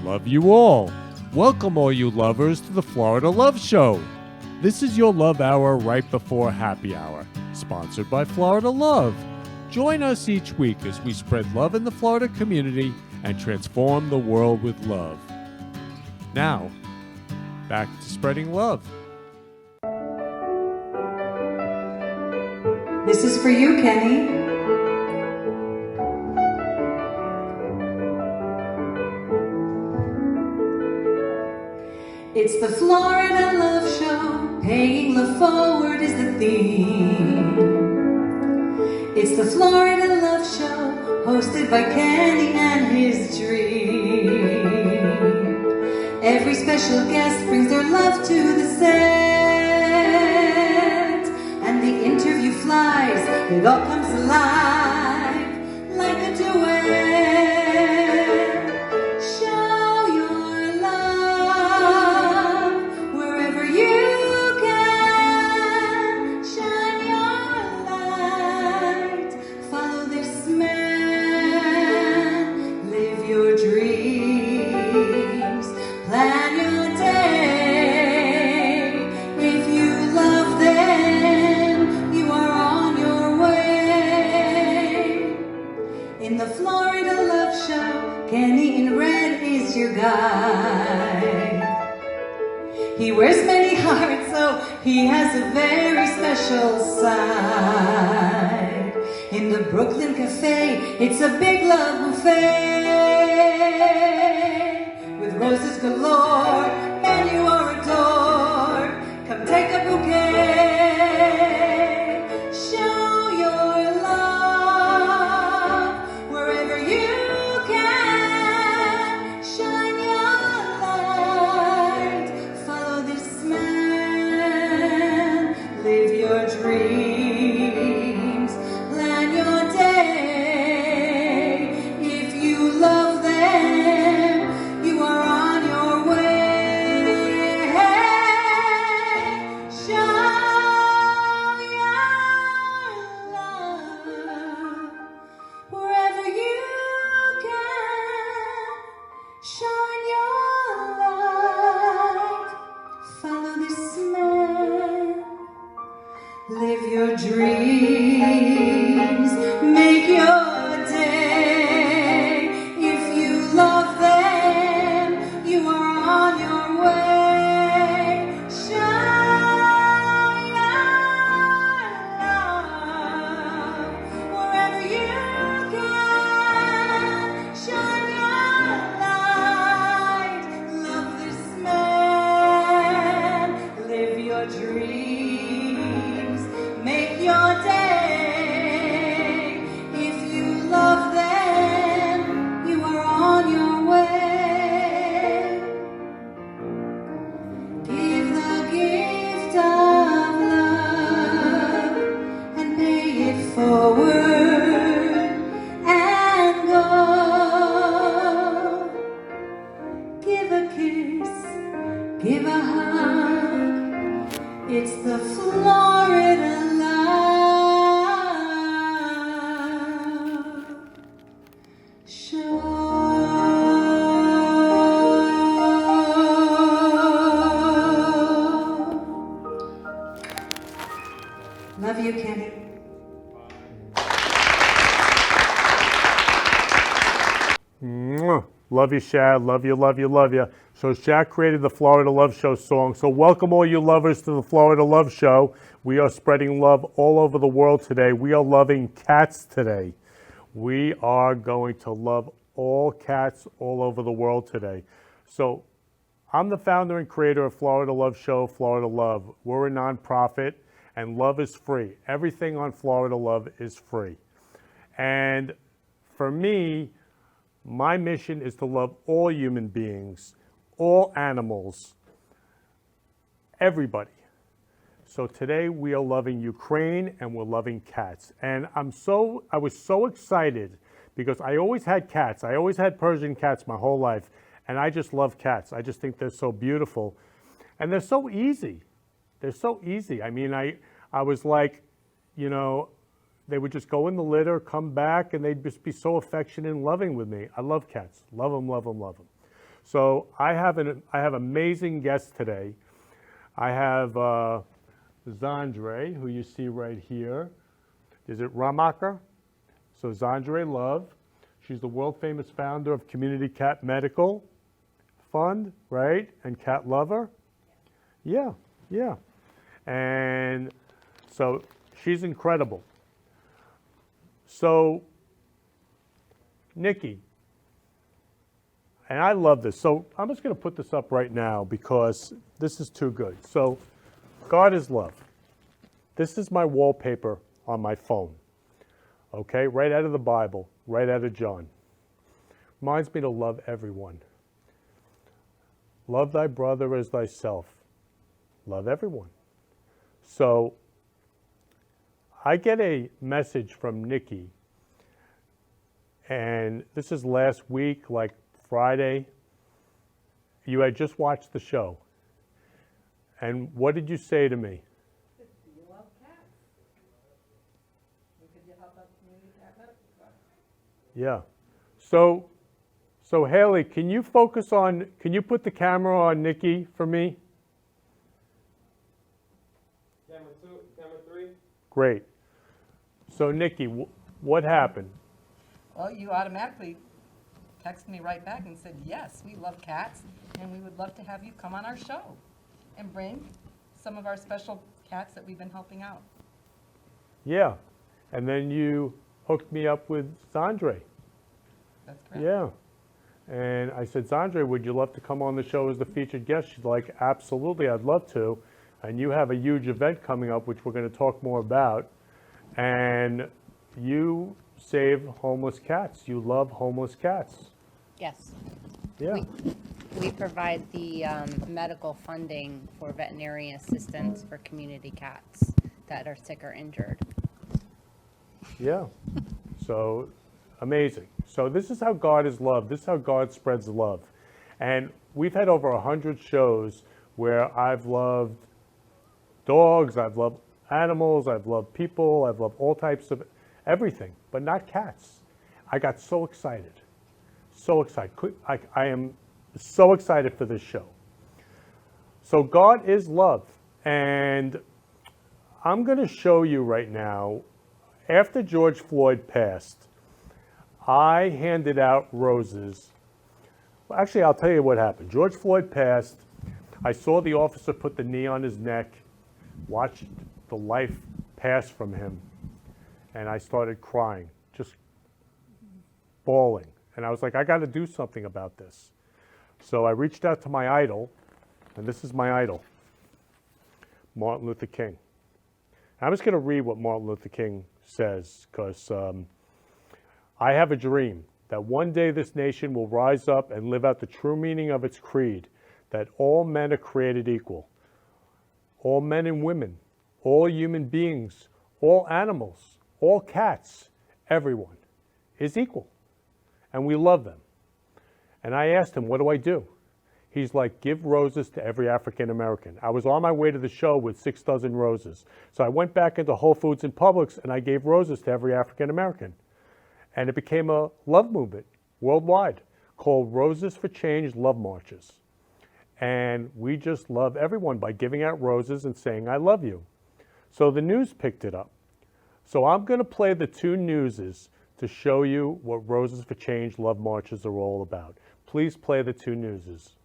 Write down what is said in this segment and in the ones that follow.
Love you all. Welcome all you lovers to the Florida Love Show. This is your love hour right before happy hour, sponsored by Florida Love. Join us each week as we spread love in the Florida community and transform the world with love. Now, back to spreading love. This is for you, Kenny. It's the Florida Love Show, paying love forward is the theme. It's the Florida Love Show, hosted by Kenny and his dream. Every special guest brings their love to the set, and the interview flies, it all comes alive like a duet. He wears many hearts, so he has a very special side. In the Brooklyn Cafe, it's a big love buffet. With roses galore, man, you are adored. Come take a bouquet. Show your love wherever you can. Shine your light. Follow this man. Live your dreams. Plan your day. If you love them, you are on your way. Show your love wherever you can. Shine your light. Follow this man. Live your dreams. Make your day. If you love them, you are on your way. Shine your love wherever you can. Shine your light. Love this man. Live your dreams. Make your day. If you love them, you are on your way. Give the gift of love and pay it forward and go. Give a kiss, give a hug. It's the Florida Love Show. Love you, Kenny. Mwah. Love you, Shad. Love you, love you, love you. So Shad created the Florida Love Show song. So welcome all you lovers to the Florida Love Show. We are spreading love all over the world today. We are loving cats today. We are going to love all cats all over the world today. So I'm the founder and creator of Florida Love Show, Florida Love. We're a nonprofit and love is free. Everything on Florida Love is free. And for me, my mission is to love all human beings, all animals, everybody. So today we are loving Ukraine and we're loving cats. And I was so excited because I always had cats. I always had Persian cats my whole life. And I just love cats. I just think they're so beautiful. And they're so easy. They're so easy. I mean, I was like, you know, they would just go in the litter, come back, and they'd just be so affectionate and loving with me. I love cats. Love them, love them, love them. So I have amazing guests today. I have Zandre, who you see right here. Is it Ramacher? So Zandre Love. She's the world famous founder of Community Cat Medical Fund, right? And Cat Lover. Yeah, yeah. And so she's incredible. So Nikki, and I love this. So I'm just going to put this up right now because this is too good. So God is love. This is my wallpaper on my phone. Okay, right out of the Bible, right out of John. Reminds me to love everyone. Love thy brother as thyself. Love everyone. So I get a message from Nikki, and this is last week, like Friday. You had just watched the show. And what did you say to me? Do you love cats? Could you help out Community Cat Medical Fund? Yeah. So Haley, can you put the camera on Nikki for me? Camera 2, camera 3. Great. So Nikki, what happened? Well, you automatically texted me right back and said, yes, we love cats, and we would love to have you come on our show and bring some of our special cats that we've been helping out. Yeah. And then you hooked me up with Zandre. That's correct. Yeah. And I said, Zandre, would you love to come on the show as the featured guest? She's like, absolutely, I'd love to. And you have a huge event coming up, which we're going to talk more about. And you save homeless cats. You love homeless cats. Yes. Yeah. We provide the medical funding for veterinary assistance for community cats that are sick or injured. Yeah. So amazing. So this is how God is love. This is how God spreads love. And we've had over 100 shows where I've loved dogs, I've loved animals, I've loved people, I've loved all types of everything, but not cats. I got so excited. So excited. I am so excited for this show. So God is love. And I'm going to show you right now, after George Floyd passed, I handed out roses. Well, actually, I'll tell you what happened. George Floyd passed. I saw the officer put the knee on his neck, watched the life pass from him, and I started crying, just bawling. And I was like, I got to do something about this. So I reached out to my idol, and this is my idol, Martin Luther King. I'm just going to read what Martin Luther King says, because I have a dream that one day this nation will rise up and live out the true meaning of its creed, that all men are created equal. All men and women, all human beings, all animals, all cats, everyone is equal. And we love them. And I asked him, what do I do? He's like, give roses to every African American. I was on my way to the show with 6 dozen roses. So I went back into Whole Foods and Publix and I gave roses to every African American. And it became a love movement worldwide called Roses for Change Love Marches. And we just love everyone by giving out roses and saying, I love you. So the news picked it up. So I'm going to play the 2 newses to show you what Roses for Change Love Marches are all about. Please play the 2 newses.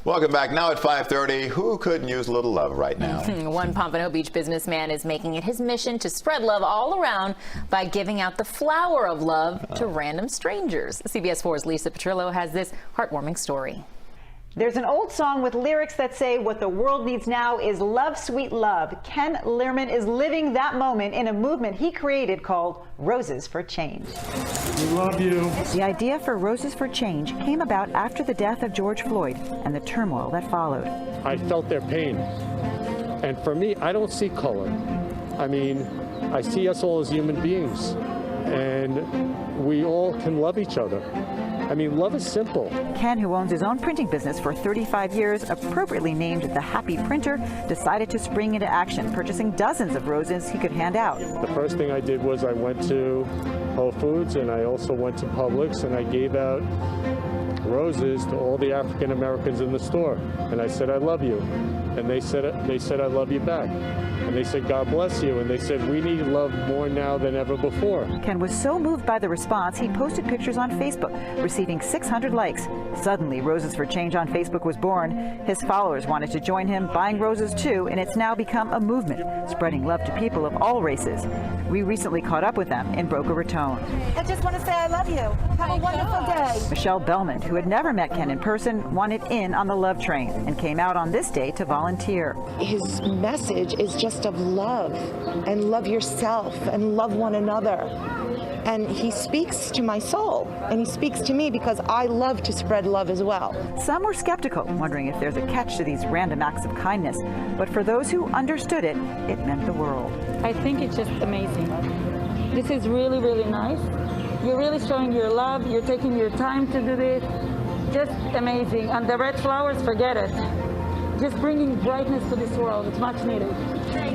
Welcome back. Now at 5:30, who couldn't use a little love right now? One Pompano Beach businessman is making it his mission to spread love all around by giving out the flower of love to random strangers. CBS 4's Lisa Petrillo has this heartwarming story. There's an old song with lyrics that say what the world needs now is love, sweet love. Ken Lehrman is living that moment in a movement he created called Roses for Change. We love you. The idea for Roses for Change came about after the death of George Floyd and the turmoil that followed. I felt their pain. And for me, I don't see color. I mean, I see us all as human beings. And we all can love each other. I mean, love is simple. Ken, who owns his own printing business for 35 years, appropriately named the Happy Printer, decided to spring into action, purchasing dozens of roses he could hand out. The first thing I did was I went to Whole Foods and I also went to Publix and I gave out roses to all the African Americans in the store. And I said, I love you. And they said, I love you back. And they said, God bless you. And they said, we need love more now than ever before. Ken was so moved by the response, he posted pictures on Facebook, receiving 600 likes. Suddenly, Roses for Change on Facebook was born. His followers wanted to join him, buying roses too, and it's now become a movement, spreading love to people of all races. We recently caught up with them in Boca Raton. I just want to say I love you. Have a wonderful day. Michelle Bellman, who had never met Ken in person, wanted in on the love train and came out on this day to volunteer. His message is just of love, and love yourself, and love one another. And he speaks to my soul, and he speaks to me because I love to spread love as well. Some were skeptical, wondering if there's a catch to these random acts of kindness. But for those who understood it, it meant the world. I think it's just amazing. This is really, really nice. You're really showing your love. You're taking your time to do this. Just amazing. And the red flowers, forget it. Just bringing brightness to this world. It's much needed.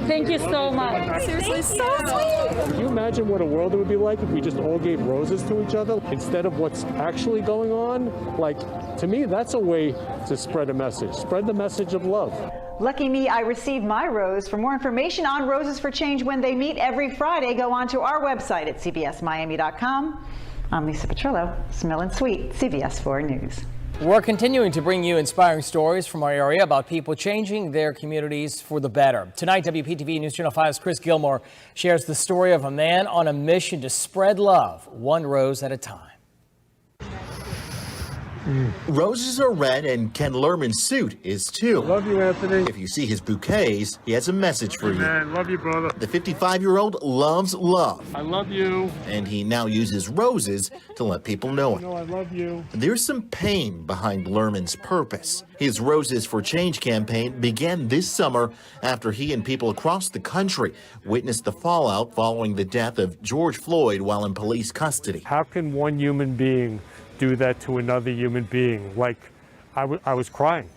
Thank you so much. Seriously, so sweet. Can you imagine what a world it would be like if we just all gave roses to each other instead of what's actually going on? Like, to me, that's a way to spread a message. Spread the message of love. Lucky me, I received my rose. For more information on Roses for Change when they meet every Friday, go on to our website at cbsmiami.com. I'm Lisa Petrillo, Smelling Sweet, CBS 4 News. We're continuing to bring you inspiring stories from our area about people changing their communities for the better. Tonight, WPTV News Channel 5's Chris Gilmore shares the story of a man on a mission to spread love, one rose at a time. Roses are red and Ken Lerman's suit is too. Love you, Anthony. If you see his bouquets, he has a message for you. Man, love you, brother. The 55-year-old loves love. I love you. And he now uses roses to let people know it. No, I love you. There's some pain behind Lerman's purpose. His Roses for Change campaign began this summer after he and people across the country witnessed the fallout following the death of George Floyd while in police custody. How can one human being do that to another human being? Like, I was crying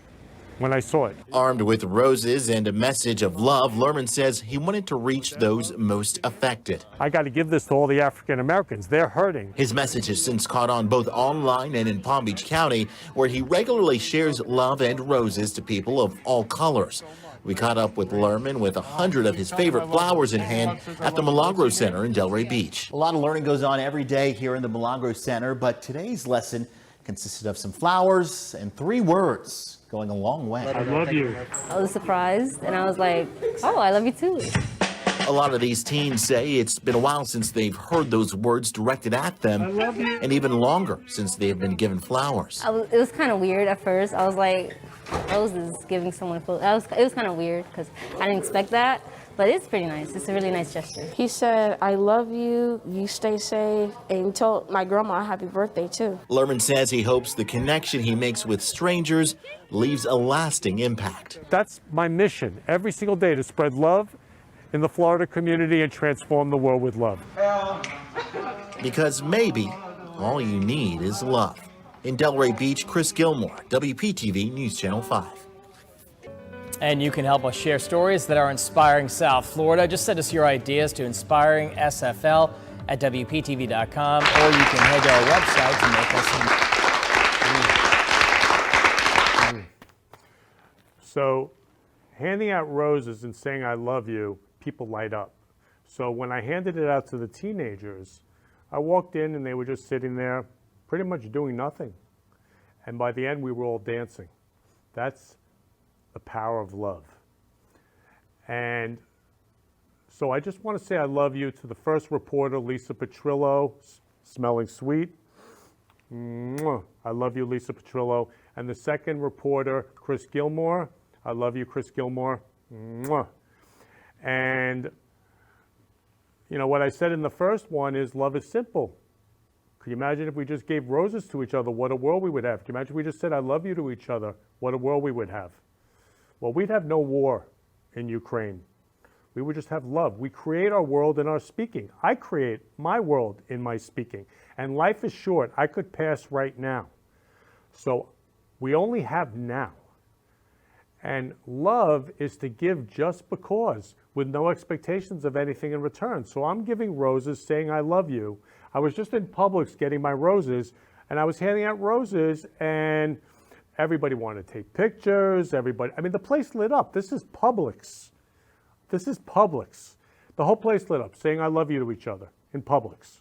when I saw it. Armed with roses and a message of love, Lerman says he wanted to reach those most affected. I got to give this to all the African Americans. They're hurting. His message has since caught on both online and in Palm Beach County, where he regularly shares love and roses to people of all colors. We caught up with Lerman with 100 of his favorite flowers in hand at the Milagro Center in Delray Beach. A lot of learning goes on every day here in the Milagro Center, but today's lesson consisted of some flowers and 3 words going a long way. I love you. I was surprised, and I was like, oh, I love you too. A lot of these teens say it's been a while since they've heard those words directed at them, and even longer since they have been given flowers. It was kind of weird at first. I was like, roses giving someone flowers. It was kind of weird because I didn't expect that, but it's pretty nice. It's a really nice gesture. He said, I love you, you stay safe, and he told my grandma happy birthday too. Lerman says he hopes the connection he makes with strangers leaves a lasting impact. That's my mission every single day, to spread love in the Florida community and transform the world with love. Because maybe all you need is love. In Delray Beach, Chris Gilmore, WPTV News Channel 5. And you can help us share stories that are inspiring South Florida. Just send us your ideas to inspiringsfl@wptv.com, or you can head to our website to make us So handing out roses and saying I love you, people light up. So when I handed it out to the teenagers, I walked in and they were just sitting there pretty much doing nothing. And by the end, we were all dancing. That's the power of love. And so I just want to say I love you to the first reporter, Lisa Petrillo, Smelling Sweet. Mwah. I love you, Lisa Petrillo. And the second reporter, Chris Gilmore. I love you, Chris Gilmore. Mwah. And, you know, what I said in the first one is love is simple. Could you imagine if we just gave roses to each other, what a world we would have? Could you imagine if we just said I love you to each other, what a world we would have? Well, we'd have no war in Ukraine. We would just have love. We create our world in our speaking. I create my world in my speaking. And life is short. I could pass right now. So we only have now. And love is to give just because, with no expectations of anything in return. So I'm giving roses saying I love you. I was just in Publix getting my roses, And I was handing out roses, and everybody wanted to take pictures. Everybody, I mean, the place lit up. This is Publix. This is Publix. The whole place lit up, saying I love you to each other in Publix.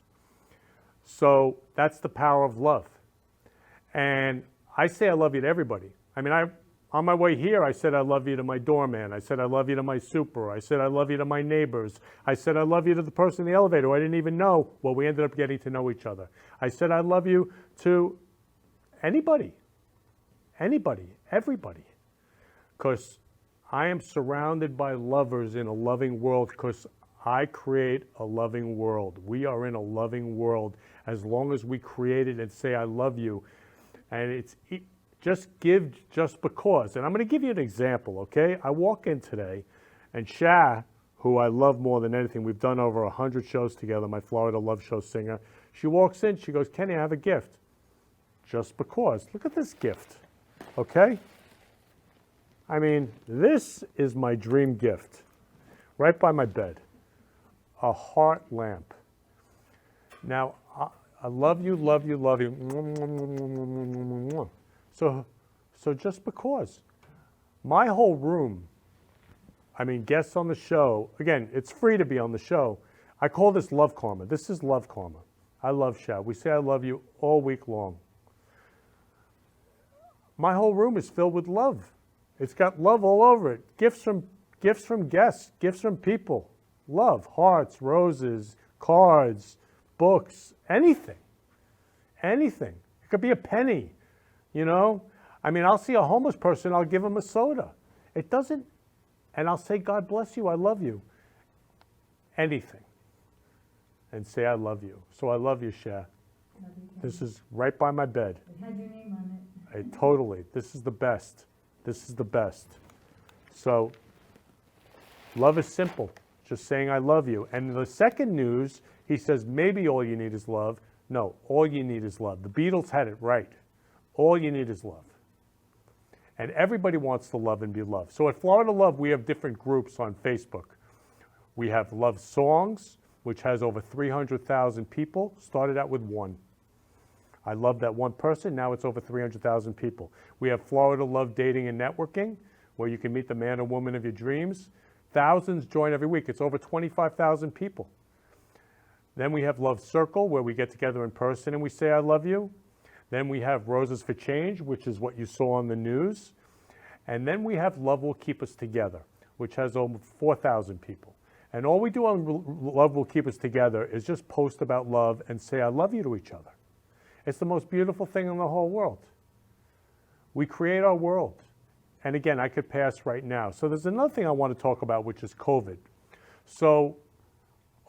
So that's the power of love. And I say I love you to everybody. I mean, on my way here, I said I love you to my doorman. I said I love you to my super. I said I love you to my neighbors. I said I love you to the person in the elevator who I didn't even know. Well, we ended up getting to know each other. I said I love you to anybody, everybody. Because I am surrounded by lovers in a loving world, because I create a loving world. We are in a loving world as long as we create it and say I love you. And just give just because. And I'm going to give you an example, okay? I walk in today, and Sha, who I love more than anything, we've done over 100 shows together, my Florida Love Show singer. She walks in, she goes, Kenny, I have a gift. Just because. Look at this gift, okay? I mean, this is my dream gift, right by my bed. A heart lamp. Now, I love you, love you, love you. So just because. My whole room, I mean, guests on the show, again, it's free to be on the show. I call this love karma. This is love karma. I love Sha. We say I love you all week long. My whole room is filled with love. It's got love all over it. Gifts from guests, gifts from people. Love, hearts, roses, cards, books, anything. Anything. It could be a penny, you know? I mean, I'll see a homeless person, I'll give him a soda. It doesn't, and I'll say, God bless you, I love you. Anything. And say, I love you. So I love you, Sha. This is right by my bed. It had your name on it. Totally. This is the best. This is the best. So, love is simple. Just saying I love you. And the second news, he says, maybe all you need is love. No, all you need is love. The Beatles had it right. All you need is love. And everybody wants to love and be loved. So at Florida Love, we have different groups on Facebook. We have Love Songs, which has over 300,000 people. Started out with one. I love that one person. Now it's over 300,000 people. We have Florida Love Dating and Networking, where you can meet the man or woman of your dreams. Thousands join every week. It's over 25,000 people. Then we have Love Circle, where we get together in person and we say, I love you. Then we have Roses for Change, which is what you saw on the news. And then we have Love Will Keep Us Together, which has over 4,000 people. And all we do on Love Will Keep Us Together is just post about love and say, I love you to each other. It's the most beautiful thing in the whole world. We create our world. And again, I could pass right now. So there's another thing I want to talk about, which is COVID. So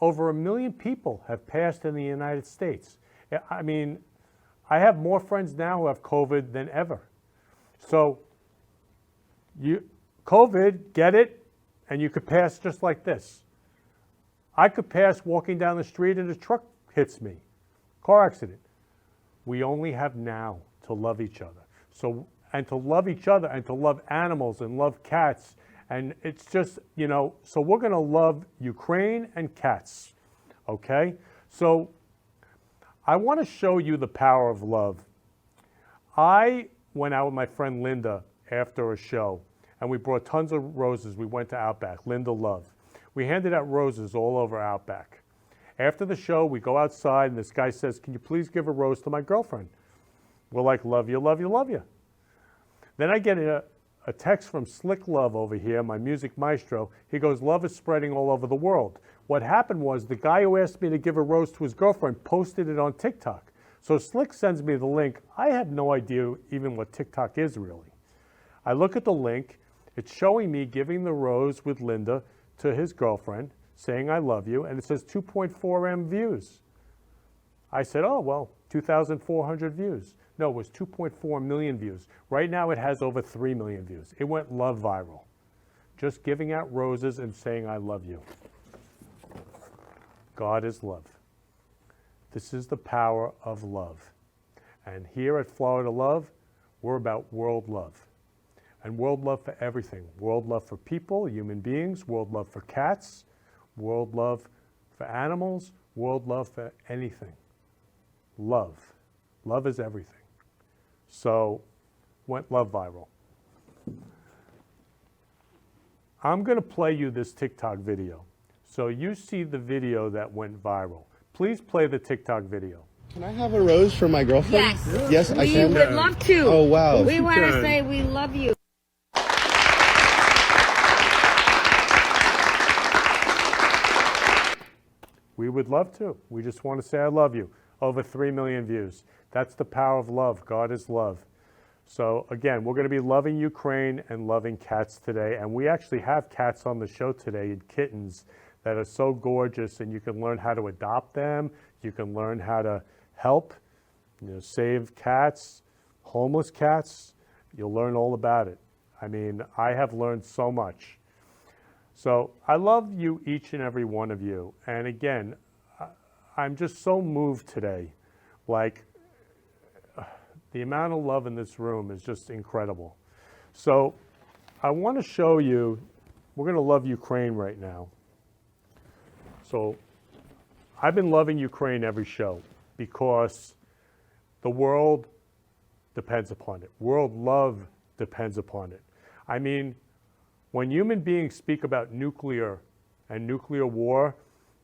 over 1 million people have passed in the United States. I mean, I have more friends now who have COVID than ever. So COVID, get it, and you could pass just like this. I could pass walking down the street and a truck hits me. Car accident. We only have now to love each other. So, and to love each other and to love animals and love cats. And it's just, you know, so we're going to love Ukraine and cats. Okay? So I want to show you the power of love. I went out with my friend Linda after a show, and we brought tons of roses. We went to Outback, Linda Love. We handed out roses all over Outback. After the show, we go outside, and this guy says, can you please give a rose to my girlfriend? We're like, love you, love you, love you. Then I get a text from Slick Love over here, my music maestro. He goes, love is spreading all over the world. What happened was the guy who asked me to give a rose to his girlfriend posted it on TikTok. So Slick sends me the link. I have no idea even what TikTok is really. I look at the link. It's showing me giving the rose with Linda to his girlfriend, saying I love you, and it says 2.4 M views. I said, oh, well, 2,400 views. No, it was 2.4 million views. Right now it has over 3 million views. It went love viral. Just giving out roses and saying I love you. God is love. This is the power of love. And here at Florida Love, we're about world love. And world love for everything. World love for people, human beings, world love for cats, world love for animals, world love for anything. Love. Love is everything. So, went love viral. I'm going to play you this TikTok video. So you see the video that went viral. Please play the TikTok video. Can I have a rose for my girlfriend? Yes. Yes, I can. We would love to. Oh, wow. We want to say we love you. We would love to. We just want to say I love you. Over 3 million views. That's the power of love. God is love. So again, we're going to be loving Ukraine and loving cats today. And we actually have cats on the show today, kittens, that are so gorgeous, and you can learn how to adopt them. You can learn how to help, save cats, homeless cats. You'll learn all about it. I mean, I have learned so much. So I love you, each and every one of you. And again, I'm just so moved today. Like, the amount of love in this room is just incredible. So I want to show you, we're going to love Ukraine right now. So I've been loving Ukraine every show because the world depends upon it. World love depends upon it. I mean, when human beings speak about nuclear and nuclear war,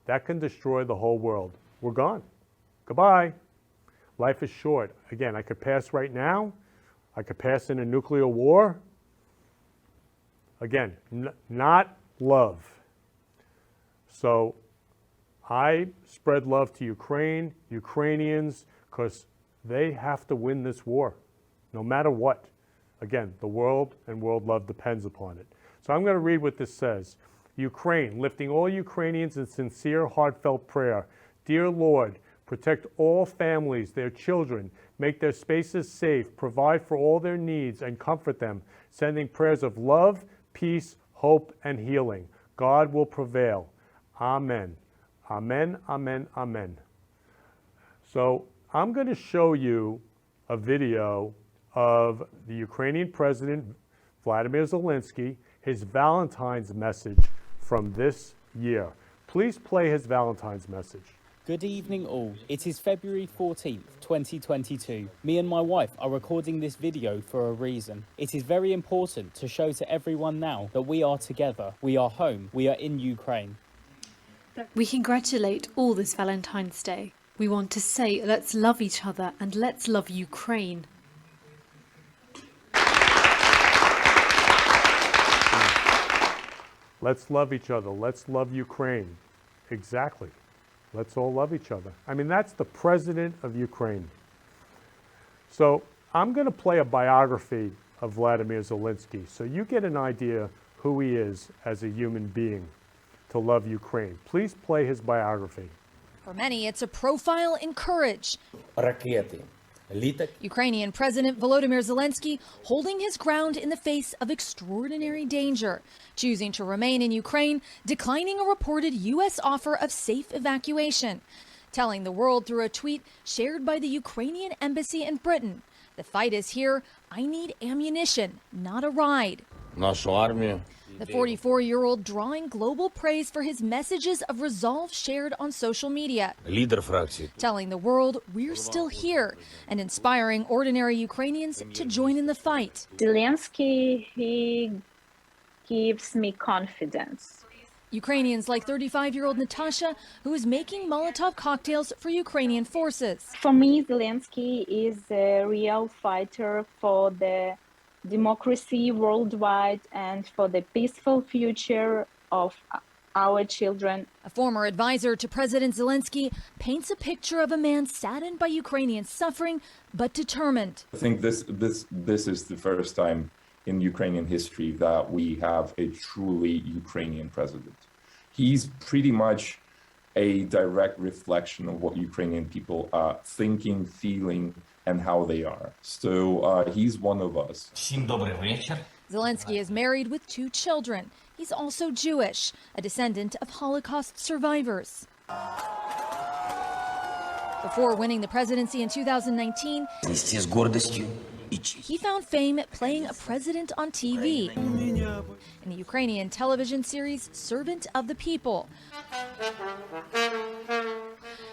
that can destroy the whole world. We're gone. Goodbye. Life is short. Again, I could pass right now. I could pass in a nuclear war. Again, not love. So I spread love to Ukraine, Ukrainians, because they have to win this war, no matter what. Again, the world and world love depends upon it. So I'm going to read what this says. Ukraine, lifting all Ukrainians in sincere, heartfelt prayer. Dear Lord, protect all families, their children, make their spaces safe, provide for all their needs, and comfort them, sending prayers of love, peace, hope, and healing. God will prevail. Amen. Amen, amen, amen. So I'm going to show you a video of the Ukrainian President, Vladimir Zelinski, his Valentine's message from this year. Please play his Valentine's message. Good evening all. It is February 14th, 2022. Me and my wife are recording this video for a reason. It is very important to show to everyone now that we are together. We are home. We are in Ukraine. We congratulate all this Valentine's Day. We want to say let's love each other and let's love Ukraine. Let's love each other. Let's love Ukraine. Exactly. Let's all love each other. I mean, that's the president of Ukraine. So I'm going to play a biography of Vladimir Zelinski so you get an idea who he is as a human being to love Ukraine. Please play his biography. For many, it's a profile in courage. Ukrainian President Volodymyr Zelensky holding his ground in the face of extraordinary danger, choosing to remain in Ukraine, declining a reported U.S. offer of safe evacuation, telling the world through a tweet shared by the Ukrainian embassy in Britain, "The fight is here. I need ammunition, not a ride." The 44-year-old drawing global praise for his messages of resolve shared on social media, telling the world we're still here and inspiring ordinary Ukrainians to join in the fight. Zelensky, he gives me confidence. Ukrainians like 35-year-old Natasha, who is making Molotov cocktails for Ukrainian forces. For me, Zelensky is a real fighter for the democracy worldwide and for the peaceful future of our children. A former advisor to President Zelensky paints a picture of a man saddened by Ukrainian suffering, but determined. I think this is the first time in Ukrainian history that we have a truly Ukrainian president. He's pretty much a direct reflection of what Ukrainian people are thinking, feeling, and how they are. So he's one of us. Zelensky is married with 2 children. He's also Jewish, a descendant of Holocaust survivors. Before winning the presidency in 2019, he found fame playing a president on TV in the Ukrainian television series Servant of the People.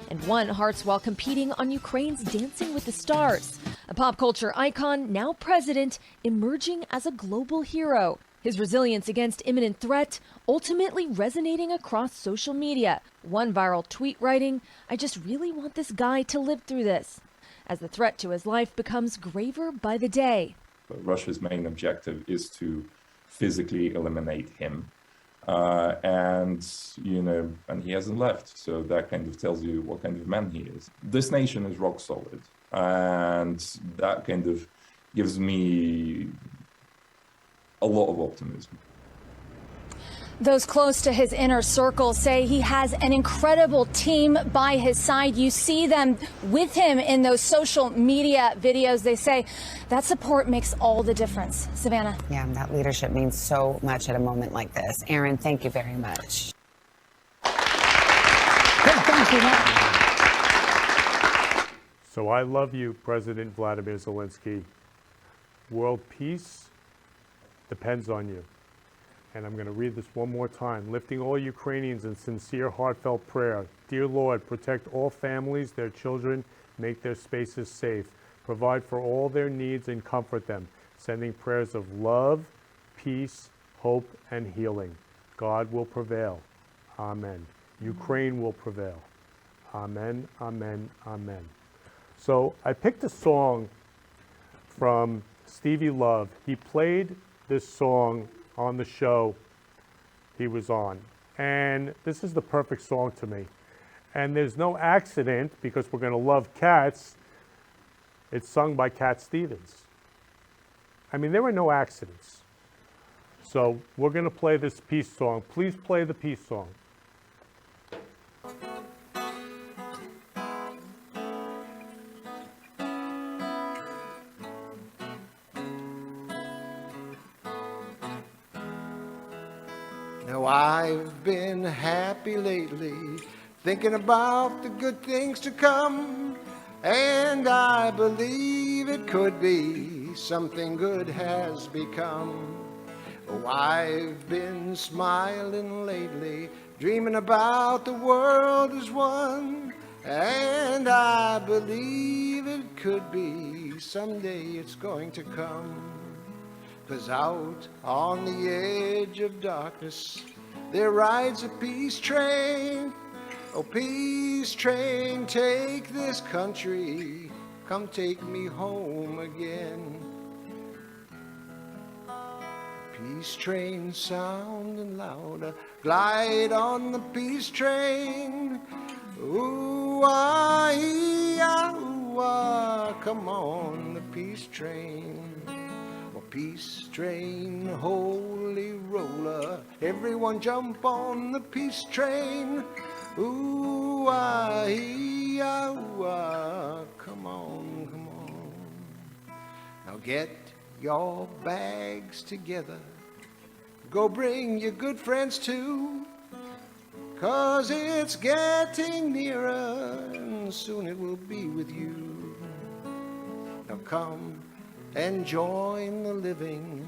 and won hearts while competing on Ukraine's Dancing with the Stars. A pop culture icon, now president, emerging as a global hero. His resilience against imminent threat ultimately resonating across social media. One viral tweet writing, "I just really want this guy to live through this," as the threat to his life becomes graver by the day. Russia's main objective is to physically eliminate him. And he hasn't left. So that kind of tells you what kind of man he is. This nation is rock solid. And that kind of gives me a lot of optimism. Those close to his inner circle say he has an incredible team by his side. You see them with him in those social media videos. They say that support makes all the difference. Savannah. Yeah, that leadership means so much at a moment like this. Aaron, thank you very much. Thanks for that. So I love you, President Vladimir Zelinski. World peace depends on you. And I'm going to read this one more time. Lifting all Ukrainians in sincere, heartfelt prayer. Dear Lord, protect all families, their children, make their spaces safe. Provide for all their needs and comfort them. Sending prayers of love, peace, hope, and healing. God will prevail. Amen. Ukraine will prevail. Amen, amen, amen. So I picked a song from Stevie Love. He played this song on the show he was on. And this is the perfect song to me. And there's no accident, because we're going to love cats. It's sung by Cat Stevens. I mean, there are no accidents. So we're going to play this peace song. Please play the peace song. Now I've been happy lately, thinking about the good things to come, and I believe it could be something good has become. Oh, I've been smiling lately, dreaming about the world as one, and I believe it could be someday it's going to come. 'Cause out on the edge of darkness, there rides a peace train. Oh, peace train, take this country, come take me home again. Peace train sounding louder, glide on the peace train. Ooh, ah, ee, ah, ooh, ah, come on the peace train. Peace train, holy roller, everyone jump on the peace train. Ooh, ah, ee, ah, ooh, ah, come on, come on. Now get your bags together, go bring your good friends too, 'cause it's getting nearer and soon it will be with you. Now come and join the living.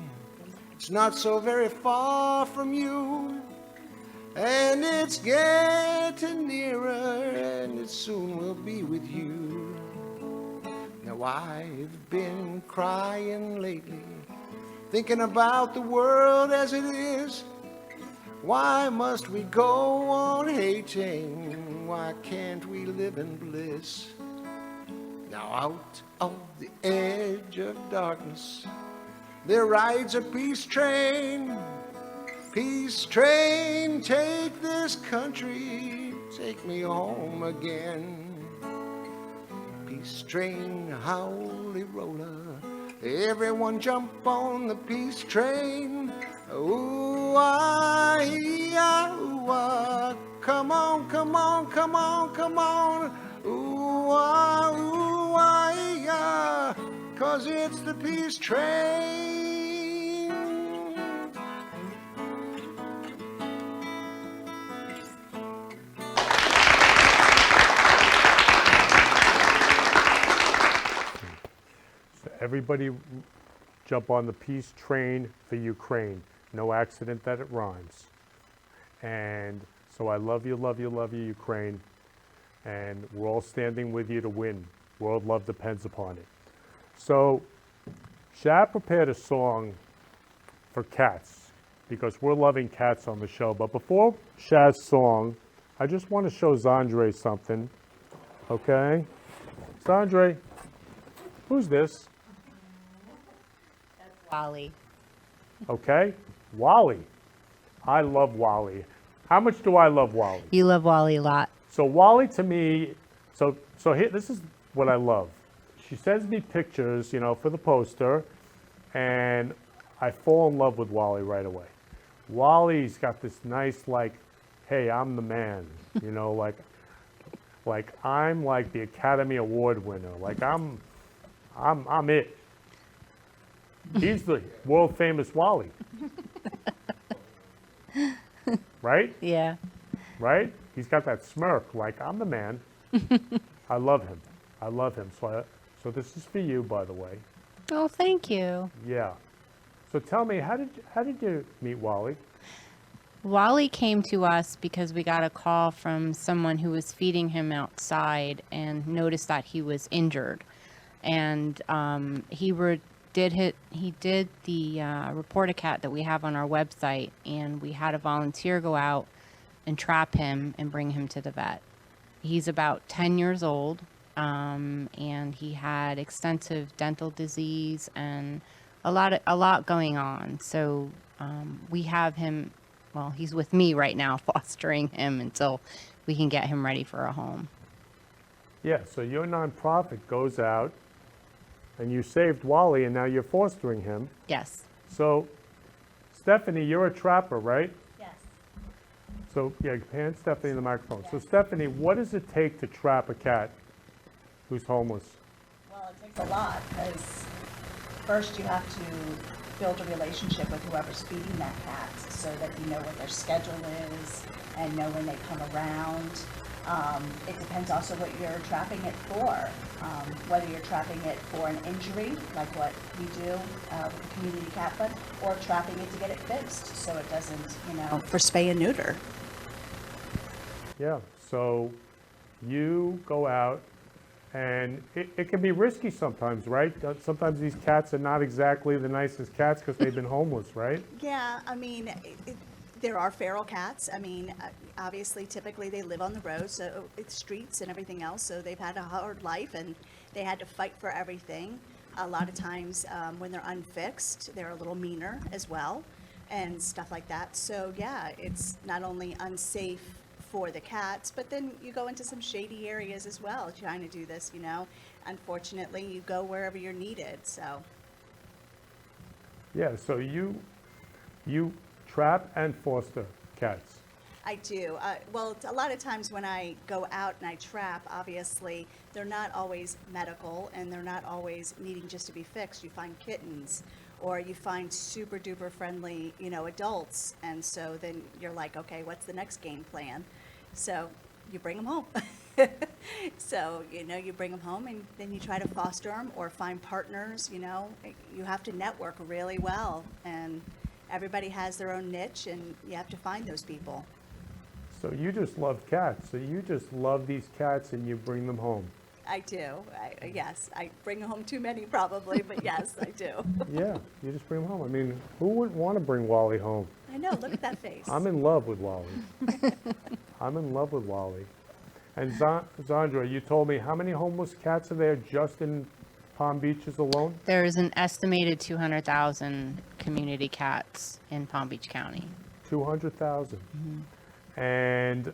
It's not so very far from you, and it's getting nearer, and it soon will be with you. Now I've been crying lately, thinking about the world as it is. Why must we go on hating? Why can't we live in bliss? Now out of the edge of darkness, there rides a peace train. Peace train, take this country, take me home again. Peace train, holy roller, everyone jump on the peace train. Ooh, ah, ee, ah, ooh, ah, come on, come on, come on, come on. Ooh, ah, ooh, ah, ee, ah, 'cause it's the peace train. So everybody jump on the peace train for Ukraine. No accident that it rhymes. And so I love you, love you, love you, Ukraine. and we're all standing with you to win. World love depends upon it. So, Shad prepared a song for cats because we're loving cats on the show. But before Shad's song, I just want to show Zandre something. Okay? Zandre, who's this? Wally. Okay? Wally. I love Wally. How much do I love Wally? You love Wally a lot. So Wally to me, so here, this is what I love. She sends me pictures, you know, for the poster, and I fall in love with Wally right away. Wally's got this nice, like, hey, I'm the man, you know, like I'm like the Academy Award winner, like I'm it. He's the world famous Wally. Right? Yeah. Right? He's got that smirk, like I'm the man. I love him. I love him. So this is for you, by the way. Oh, thank you. Yeah. So tell me, how did you meet Wally? Wally came to us because we got a call from someone who was feeding him outside and noticed that he was injured. And he did the report a cat that we have on our website, and we had a volunteer go out and trap him and bring him to the vet. He's about 10 years old, and he had extensive dental disease and a lot going on. So we have him. Well, he's with me right now, fostering him until we can get him ready for a home. Yeah. So your nonprofit goes out, and you saved Wally, and now you're fostering him. Yes. So, Stephanie, you're a trapper, right? Yes. So, yeah, hand Stephanie the microphone. So, Stephanie, what does it take to trap a cat who's homeless? Well, it takes a lot because first you have to build a relationship with whoever's feeding that cat so that you know what their schedule is and know when they come around. It depends also what you're trapping it for, whether you're trapping it for an injury, like what we do with the community cat fund, or trapping it to get it fixed so it doesn't, for spay and neuter. Yeah, so you go out, and it can be risky sometimes, right? Sometimes these cats are not exactly the nicest cats because they've been homeless, right? Yeah, I mean, there are feral cats. I mean, obviously, typically they live on the road, so it's streets and everything else. So they've had a hard life, and they had to fight for everything. A lot of times, when they're unfixed, they're a little meaner as well, and stuff like that. So yeah, it's not only unsafe for the cats, but then you go into some shady areas as well trying to do this. Unfortunately, you go wherever you're needed. So Yeah. So you trap and foster cats. I do. Well, a lot of times when I go out and I trap, obviously, they're not always medical and they're not always needing just to be fixed. You find kittens or you find super duper friendly, adults. And so then you're like, okay, what's the next game plan? So you bring them home. So, you bring them home and then you try to foster them or find partners, You have to network really well, and everybody has their own niche, and you have to find those people. So you just love cats. So you just love these cats and you bring them home. I do. Yes, I bring home too many probably, but yes, I do. Yeah, you just bring them home. I mean, who wouldn't want to bring Wally home? I know, look at that face. I'm in love with Wally. I'm in love with Wally. And Zandra, you told me how many homeless cats are there just in Palm Beaches alone? There is an estimated 200,000 community cats in Palm Beach County. 200,000. And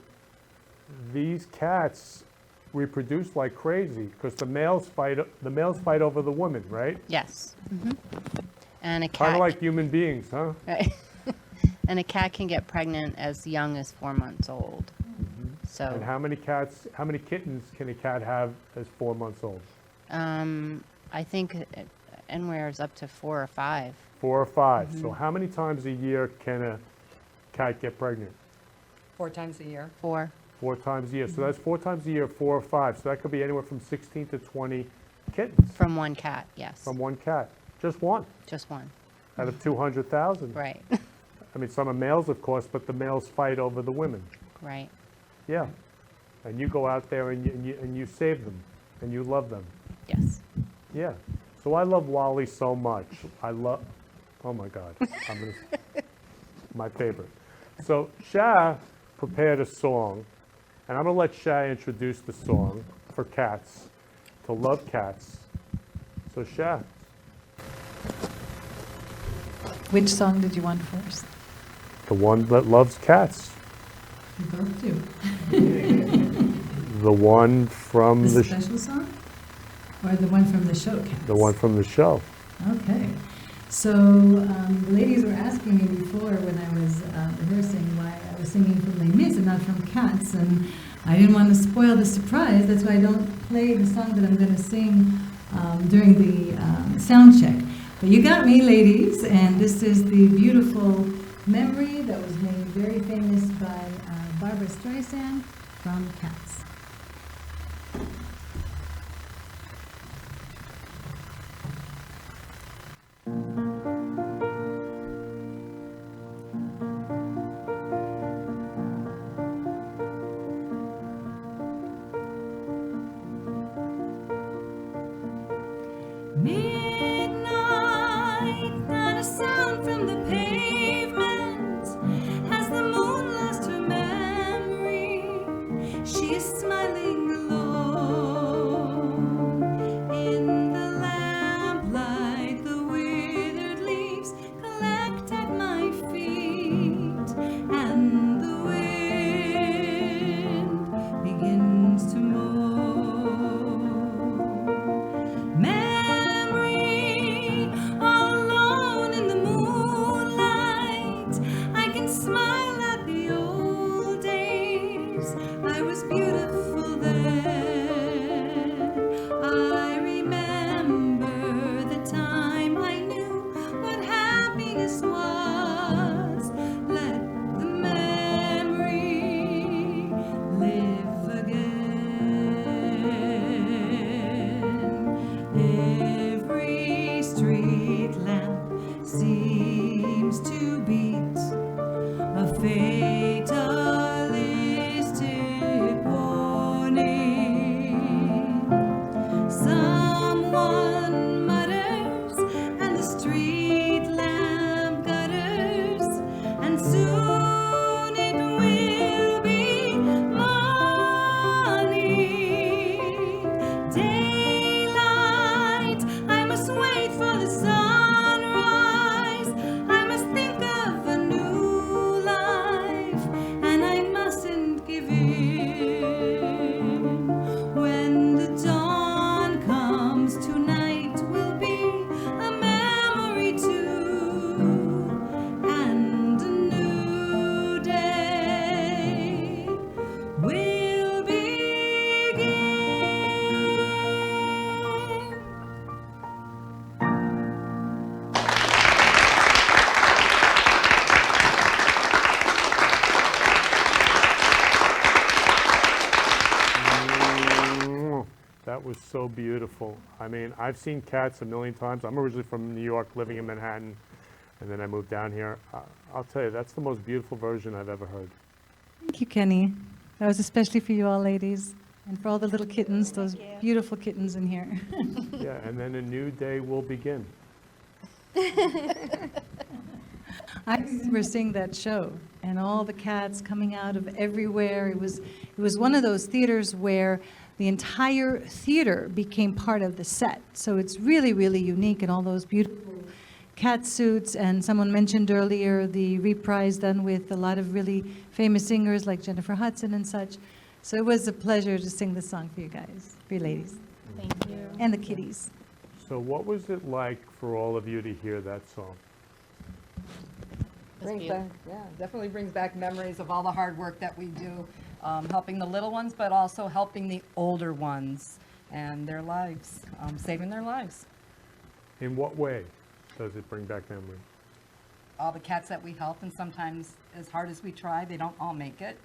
these cats reproduce like crazy because the males fight over the women, right? Yes. And a cat. Kind of like human beings, huh? Right. And a cat can get pregnant as young as 4 months old. So. And how many kittens can a cat have as 4 months old? I think anywhere is up to 4 or 5. 4 or 5. So how many times a year can a cat get pregnant? 4 times a year. 4. 4 times a year. So that's 4 times a year, 4 or 5. So that could be anywhere from 16 to 20 kittens. From one cat, yes. From one cat. Just one. Just one. Out of 200,000. Right. I mean, some are males, of course, but the males fight over the women. Right. Yeah. and you go out there and you save them, and you love them. Yes. Yeah. So I love Wally so much. Oh my God. My favorite. So Shah prepared a song, and I'm going to let Shah introduce the song for cats, to love cats. So Shah. Which song did you want first? The one that loves cats. You both do. The one from The special song? Or the one from the show, Cats? The one from the show. Okay. So the ladies were asking me before when I was rehearsing why I was singing from Les Mis and not from Cats, and I didn't want to spoil the surprise. That's why I don't play the song that I'm going to sing during the sound check. But you got me, ladies, and this is the beautiful Memory that was made very famous by Barbara Streisand from Cats. Midnight, not a sound from the pavement. Has the moon lost her memory? She is smiling alone. In the lamplight, the withered leaves collect at my feet, and the wind begins to moan. Memory, all alone in the moonlight, I can smile at the old days. I was beautiful then. I remember the time I knew what happiness was. Let the memory live again. Every street lamp seems to beat a fatalistic warning. Someone mutters and the street lamp gutters, and soon it will be morning. Daylight, I must wait for the sunrise. I must think of a new life, and I mustn't give in. When the dawn comes, tonight will be a memory too, and a new day will begin. That was so beautiful. I mean, I've seen Cats a million times. I'm originally from New York, living in Manhattan, and then I moved down here. I'll tell you, that's the most beautiful version I've ever heard. Thank you, Kenny. That was especially for you all ladies, and for all the little kittens, those beautiful kittens in here. Yeah, and then a new day will begin. I remember seeing that show and all the cats coming out of everywhere. It was one of those theaters where the entire theater became part of the set. So it's really, really unique, and all those beautiful cat suits. And someone mentioned earlier the reprise done with a lot of really famous singers like Jennifer Hudson and such. So it was a pleasure to sing this song for you guys, for you ladies. Thank you. And the kitties. So what was it like for all of you to hear that song? Brings back, definitely brings back memories of all the hard work that we do, helping the little ones, but also helping the older ones and their lives, saving their lives. In what way does it bring back memory? All the cats that we help, and sometimes as hard as we try, they don't all make it.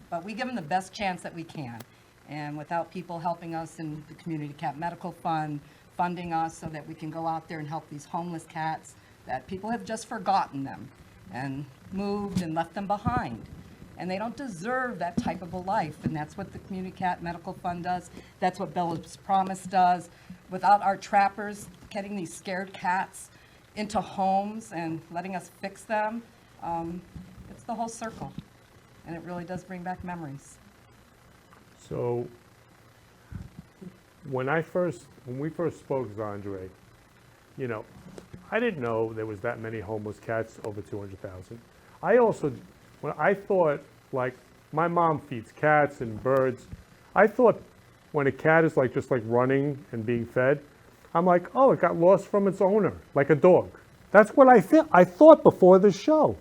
But we give them the best chance that we can. And without people helping us in the Community Cat Medical Fund, funding us so that we can go out there and help these homeless cats, that people have just forgotten them and moved and left them behind. and they don't deserve that type of a life. And that's what the Community Cat Medical Fund does. That's what Bella's Promise does. Without our trappers getting these scared cats into homes and letting us fix them, it's the whole circle. And it really does bring back memories. So when we first spoke, Zandre, you know, I didn't know there was that many homeless cats, over 200,000. I thought, like, my mom feeds cats and birds. I thought when a cat is like just like running and being fed, I'm like, oh, it got lost from its owner, like a dog. That's what I thought before the show.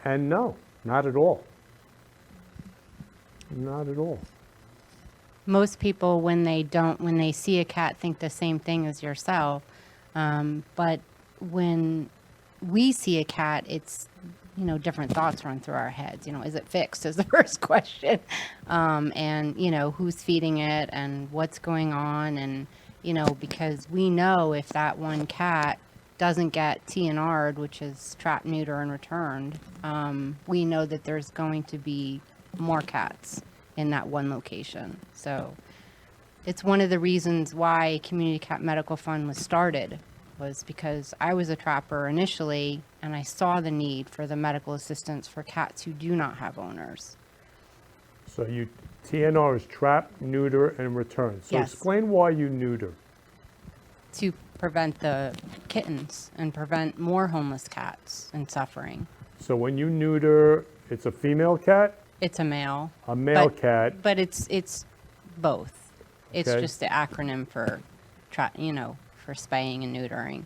And no, not at all. Not at all. Most people, when they see a cat, think the same thing as yourself. But when we see a cat, it's, you know, different thoughts run through our heads. You know, is it fixed is the first question. And, you know, who's feeding it and what's going on. And, you know, because we know if that one cat doesn't get TNR'd, which is trapped, neuter, and returned, we know that there's going to be more cats in that one location. So it's one of the reasons why Community Cat Medical Fund was started, was because I was a trapper initially and I saw the need for the medical assistance for cats who do not have owners. So TNR is trap, neuter, and return. So Yes. Explain why you neuter. To prevent the kittens and prevent more homeless cats and suffering. So when you neuter, it's a female cat? It's a male. A male cat. But it's both. It's Okay. just the acronym for, for spaying and neutering.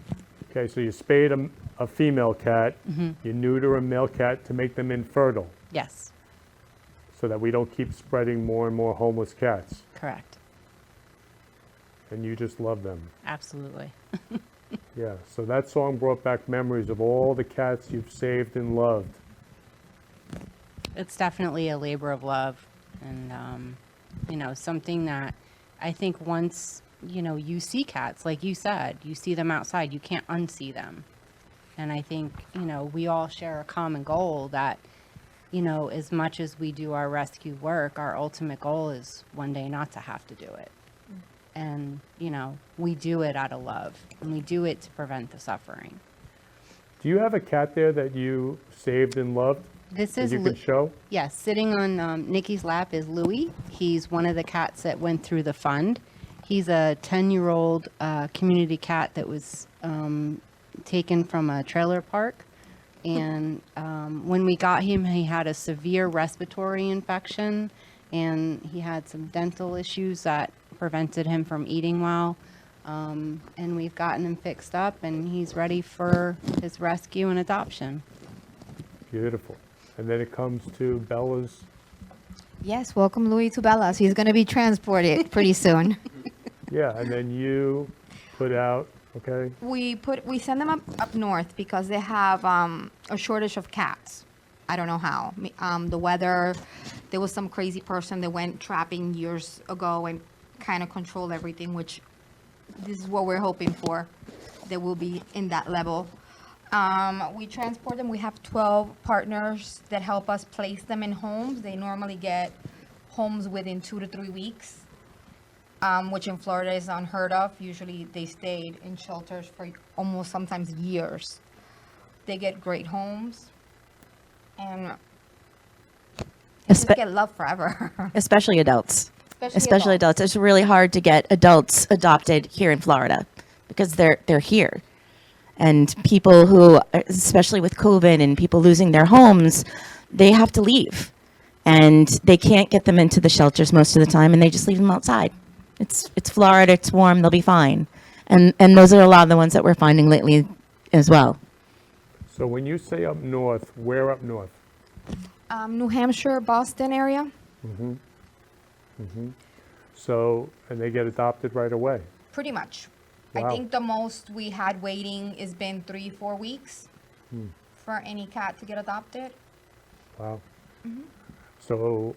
Okay, so you spayed a female cat, you neuter a male cat to make them infertile, Yes, so that we don't keep spreading more and more homeless cats. correct. And you just love them. Absolutely. Yeah, so that song brought back memories of all the cats you've saved and loved. It's definitely a labor of love, and something that I think once you see cats, like you said, you see them outside, you can't unsee them. And I think we all share a common goal that as much as we do our rescue work, our ultimate goal is one day not to have to do it. And we do it out of love, and we do it to prevent the suffering. Do you have a cat there that you saved and loved? This is you can show? Yes, sitting on Nikki's lap is Louie. He's one of the cats that went through the fund. He's a 10-year-old community cat that was taken from a trailer park. And when we got him, he had a severe respiratory infection, and he had some dental issues that prevented him from eating well. And we've gotten him fixed up, and he's ready for his rescue and adoption. Beautiful. And then it comes to Bella's. Yes, welcome Louis to Bella's. He's going to be transported pretty soon. Yeah, and then you put out, okay? We send them up north because they have a shortage of cats. I don't know how. The weather, there was some crazy person that went trapping years ago and kind of controlled everything, which this is what we're hoping for. They will be in that level. We transport them. We have 12 partners that help us place them in homes. They normally get homes within 2 to 3 weeks, which in Florida is unheard of. Usually they stayed in shelters for almost sometimes years. They get great homes, and they just get love forever. Especially adults. Especially adults. It's really hard to get adults adopted here in Florida because they're here. And people who, especially with COVID and people losing their homes, they have to leave. And they can't get them into the shelters most of the time, and they just leave them outside. It's Florida, it's warm, they'll be fine. And those are a lot of the ones that we're finding lately as well. So when you say up north, where up north? New Hampshire, Boston area. Mm-hmm. Mm-hmm. So, and they get adopted right away? Pretty much. Wow. I think the most we had waiting has been 3-4 weeks for any cat to get adopted. Wow. So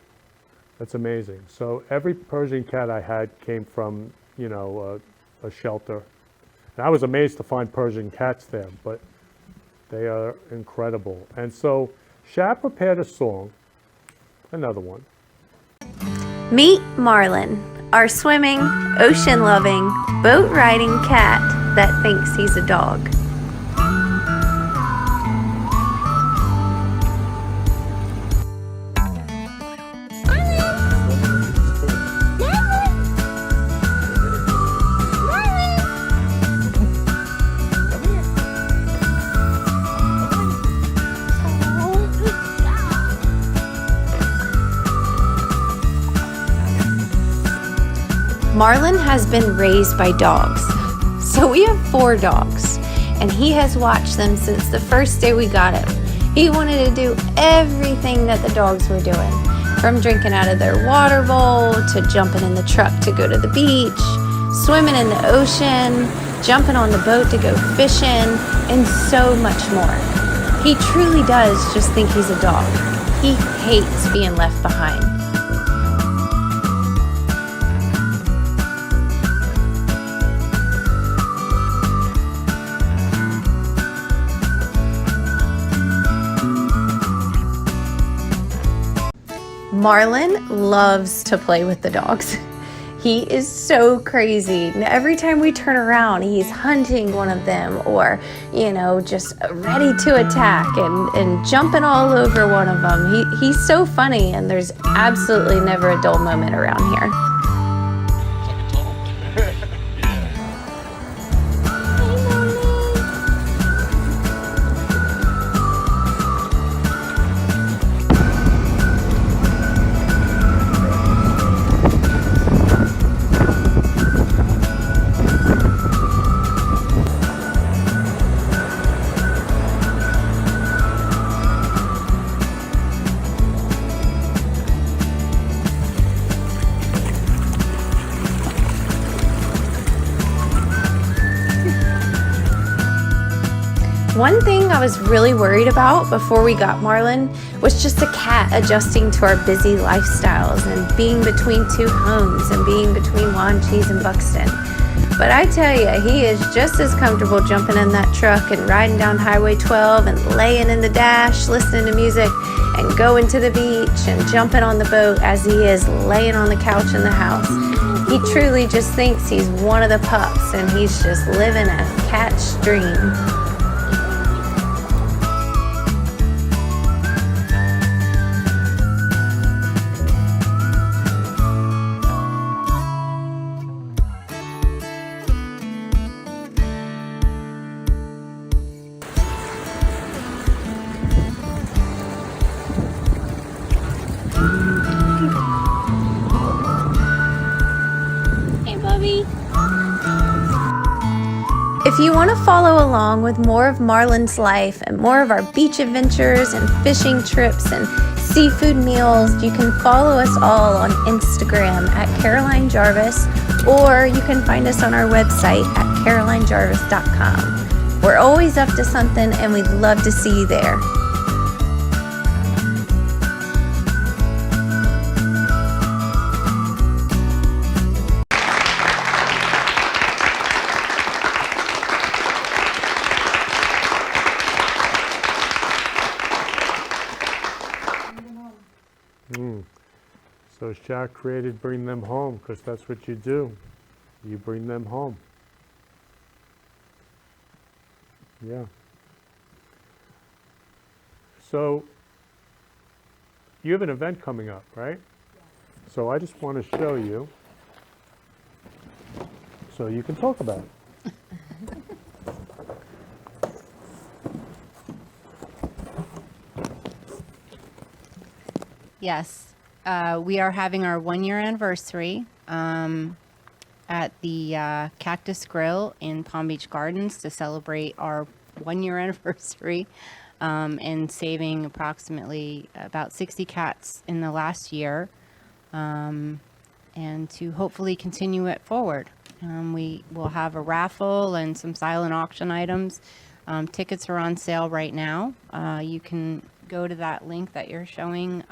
that's amazing. So every Persian cat I had came from, a shelter. And I was amazed to find Persian cats there, but they are incredible. And so Shab prepared a song another one. Meet Marlin, our swimming, ocean-loving, boat-riding cat that thinks he's a dog. Marlin has been raised by dogs. So we have 4 dogs, and he has watched them since the first day we got him. He wanted to do everything that the dogs were doing, from drinking out of their water bowl, to jumping in the truck to go to the beach, swimming in the ocean, jumping on the boat to go fishing, and so much more. He truly does just think he's a dog. He hates being left behind. Marlin loves to play with the dogs. He is so crazy. Every time we turn around, he's hunting one of them or, just ready to attack and jumping all over one of them. He's so funny, and there's absolutely never a dull moment around here. One thing I was really worried about before we got Marlin was just the cat adjusting to our busy lifestyles and being between 2 homes and being between Wanchese and Buxton. But I tell you, he is just as comfortable jumping in that truck and riding down Highway 12 and laying in the dash, listening to music and going to the beach and jumping on the boat as he is laying on the couch in the house. He truly just thinks he's one of the pups, and he's just living a cat's dream. If you want to follow along with more of Marlin's life and more of our beach adventures and fishing trips and seafood meals, you can follow us all on Instagram at Caroline Jarvis, or you can find us on our website at carolinejarvis.com. We're always up to something, and we'd love to see you there. So Shaq created Bring Them Home, because that's what you do. You bring them home. Yeah. So you have an event coming up, right? Yes. So I just want to show you so you can talk about it. Yes. We are having our 1-year anniversary at the Cactus Grill in Palm Beach Gardens to celebrate our 1-year anniversary and saving approximately about 60 cats in the last year, and to hopefully continue it forward. We will have a raffle and some silent auction items. Tickets are on sale right now. You can go to that link that you're showing.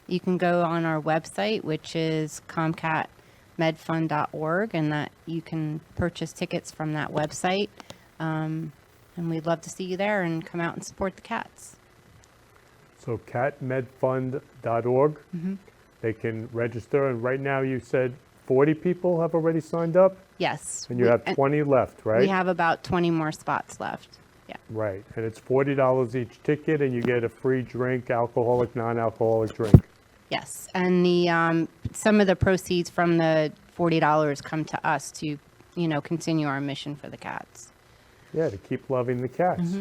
You can go on our website, which is comcatmedfund.org, and that you can purchase tickets from that website. And we'd love to see you there and come out and support the cats. So catmedfund.org. They can register, and right now you said 40 people have already signed up? Yes. And you have 20 left, right? We have about 20 more spots left. Yeah. Right, and it's $40 each ticket, and you get a free drink, alcoholic, non-alcoholic drink. Yes. And the some of the proceeds from the $40 come to us to, continue our mission for the cats. Yeah, to keep loving the cats.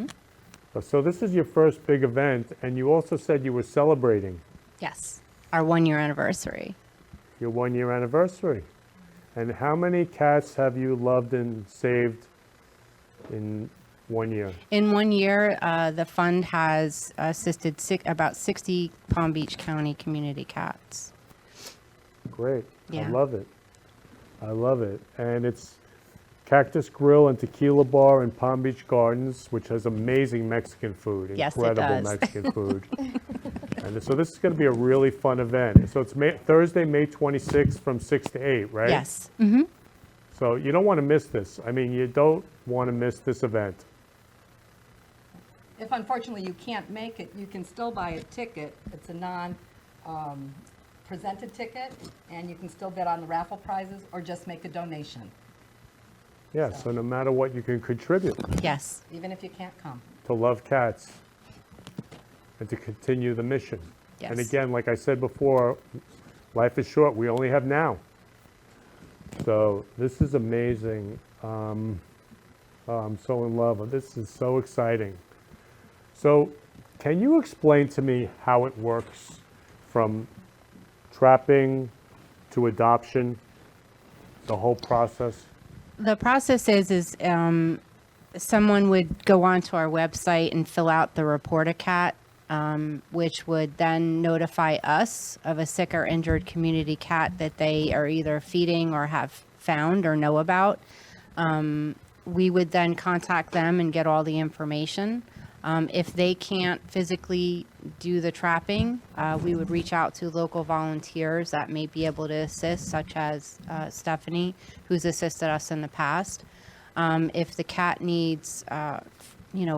So this is your first big event, and you also said you were celebrating Yes. Our 1-year anniversary. your 1-year anniversary. And how many cats have you loved and saved in 1 year? In 1 year, the fund has assisted about 60 Palm Beach County community cats. Great. I Yeah. love it. I love it. And it's Cactus Grill and Tequila Bar in Palm Beach Gardens, which has amazing Mexican food. Yes, it Incredible does. Mexican food. And so this is going to be a really fun event. So it's Thursday, May 26th from 6 to 8, right? Yes. So you don't want to miss this. I mean, you don't want to miss this event. If unfortunately you can't make it, you can still buy a ticket. It's a non-presented ticket, and you can still bid on the raffle prizes or just make a donation, Yeah, so no matter what, you can contribute Yes. even if you can't come. to love cats and to continue the mission. And Yes. again, like I said before, life is short. We only have now. So this is amazing. Oh, I'm so in love. This is so exciting. So can you explain to me how it works from trapping to adoption, the whole process? The process is someone would go onto our website and fill out the report a cat, which would then notify us of a sick or injured community cat that they are either feeding or have found or know about. We would then contact them and get all the information. If they can't physically do the trapping, we would reach out to local volunteers that may be able to assist, such as Stephanie, who's assisted us in the past. If the cat needs,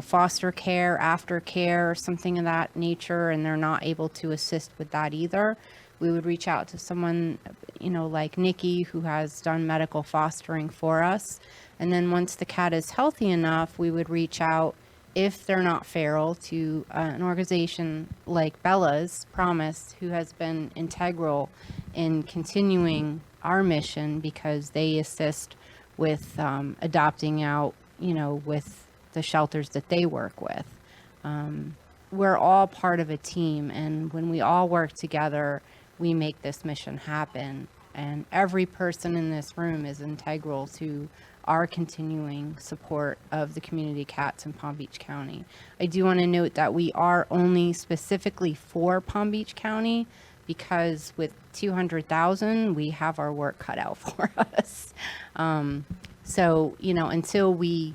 foster care, aftercare, something of that nature, and they're not able to assist with that either, we would reach out to someone, like Nikki, who has done medical fostering for us. And then once the cat is healthy enough, we would reach out, if they're not feral, to an organization like Bella's Promise, who has been integral in continuing our mission because they assist with adopting out, with the shelters that they work with. We're all part of a team, and when we all work together, we make this mission happen. And every person in this room is integral to our continuing support of the community cats in Palm Beach County. I do want to note that we are only specifically for Palm Beach County because with 200,000, we have our work cut out for us. So, until we,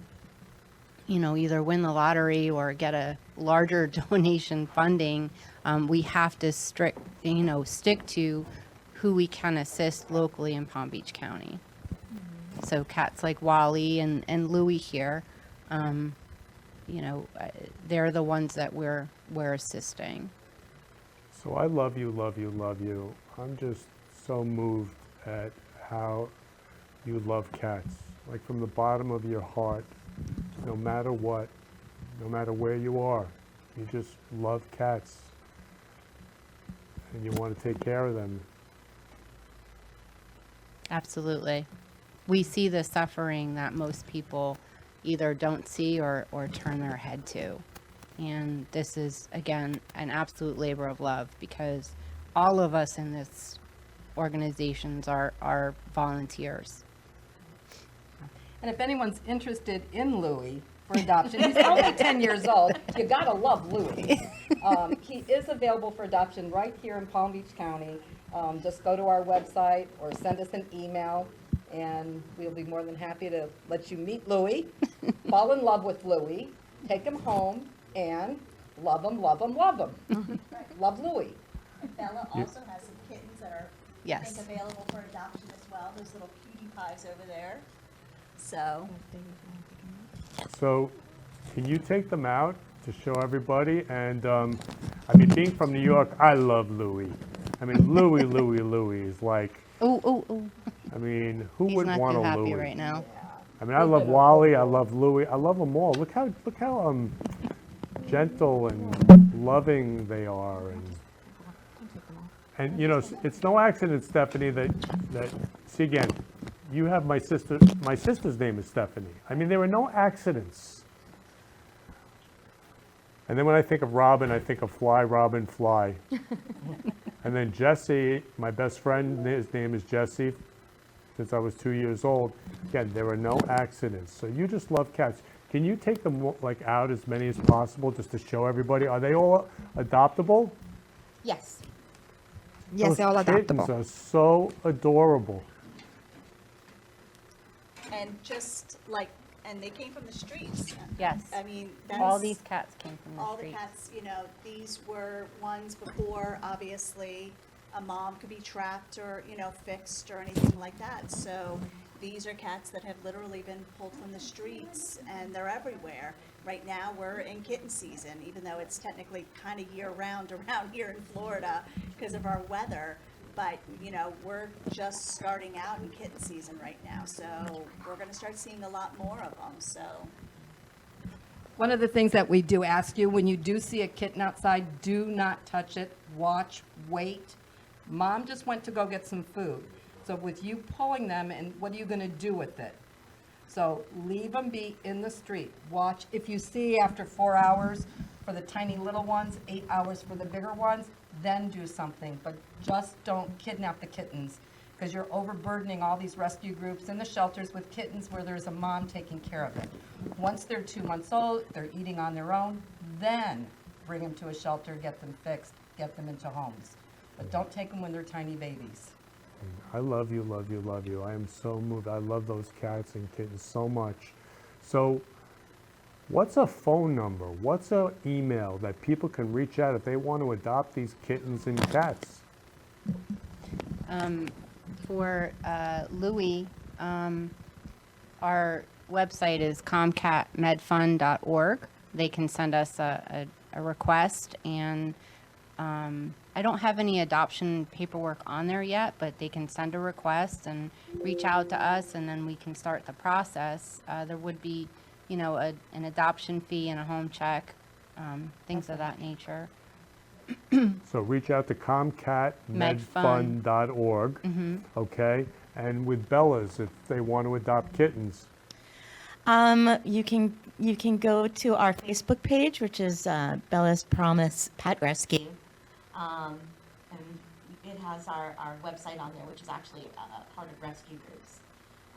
either win the lottery or get a larger donation funding, we have to stick to who we can assist locally in Palm Beach County. So cats like Wally and Louie here, they're the ones that we're assisting. So I love you, love you, love you. I'm just so moved at how you love cats, like from the bottom of your heart, no matter what, no matter where you are, you just love cats and you want to take care of them. Absolutely. We see the suffering that most people either don't see or turn their head to. And this is, again, an absolute labor of love because all of us in this organizations are volunteers. And if anyone's interested in Louie for adoption, he's only 10 years old. You gotta love Louie. He is available for adoption right here in Palm Beach County. Just go to our website or send us an email, and we'll be more than happy to let you meet Louie, fall in love with Louie, take him home, and love him, love him, love him. Love Louie. And Bella also has some kittens that are, I Yes. think, available for adoption as well. Those little cutie pies over there. So, So can you take them out to show everybody? And I mean, being from New York, I love Louis. I mean, Louis is like, Oh. I mean, who He's wouldn't not want too a happy Louis? right now. I mean, I love Wally, I love Louis, I love them all. Look how gentle and loving they are, and you know, it's no accident, Stephanie, that see again, you have my sister's name is Stephanie. I mean, there are no accidents. And then when I think of Robin, I think of Fly, Robin, Fly. And then Jesse, my best friend, his name is Jesse, since I was 2 years old. Again, there are no accidents. So you just love cats. Can you take them like out as many as possible just to show everybody? Are they all adoptable? Yes. Yes, Those they're all kittens adoptable. are so adorable. And just like, and they came from the streets. Yes. I mean, that's. All these cats came from the All street. the cats, you know, these were ones before, obviously, a mom could be trapped or, you know, fixed or anything like that. So these are cats that have literally been pulled from the streets, and they're everywhere. Right now, we're in kitten season, even though it's technically kind of year-round around here in Florida because of our weather. But, you know, we're just starting out in kitten season right now, so we're going to start seeing a lot more of them, so. One of the things that we do ask you, when you do see a kitten outside, do not touch it, watch, wait. Mom just went to go get some food. So with you pulling them, and what are you gonna do with it? So leave them be in the street. Watch, if you see after 4 hours for the tiny little ones, 8 hours for the bigger ones, then do something. But just don't kidnap the kittens, because you're overburdening all these rescue groups and the shelters with kittens where there's a mom taking care of it. Once they're 2 months old, they're eating on their own, then bring them to a shelter, get them fixed, get them into homes. But don't take them when they're tiny babies. I love you, love you, love you. I am so moved. I love those cats and kittens so much. So what's a phone number? What's an email that people can reach out if they want to adopt these kittens and cats? For Louis, our website is comcatmedfund.org. They can send us a request, and I don't have any adoption paperwork on there yet, but they can send a request and reach out to us, and then we can start the process. There would be, you know, an adoption fee and a home check, things of that nature. So reach out to comcatmedfund.org, okay? And with Bella's, if they want to adopt kittens. You can go to our Facebook page, which is Bella's Promise Pet Rescue. And it has our website on there, which is actually part of rescue groups.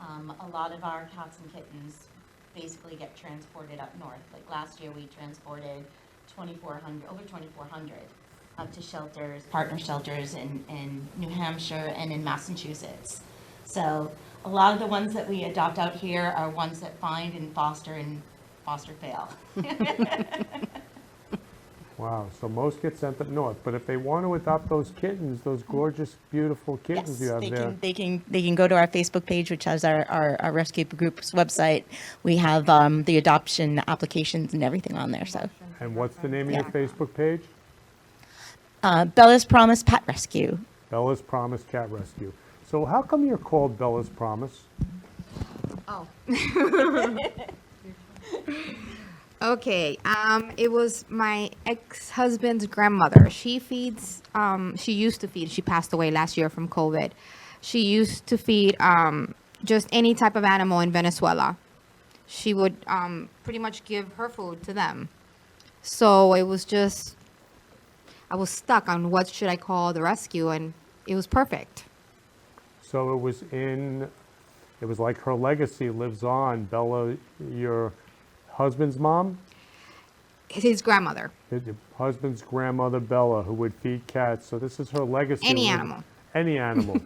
A lot of our cats and kittens basically get transported up north. Like last year, we transported over 2,400 up to shelters, partner shelters in New Hampshire and in Massachusetts. So a lot of the ones that we adopt out here are ones that find and foster fail. Wow, so most get sent up north, but if they want to adopt those kittens, those gorgeous, beautiful kittens you have there. They can go to our Facebook page, which has our rescue group's website. We have the adoption applications and everything on there. So. And what's the name of your Facebook page? Bella's Promise Pet Rescue. Bella's Promise Cat Rescue. So how come you're called Bella's Promise? Oh. Okay, it was my ex-husband's grandmother. She feeds, she used to feed, she passed away last year from COVID. She used to feed just any type of animal in Venezuela. She would pretty much give her food to them. So it was just, I was stuck on what should I call the rescue, and it was perfect. So it was like her legacy lives on. Bella, your husband's mom? His grandmother. Your husband's grandmother, Bella, who would feed cats. So this is her legacy. Any animal. Any animal.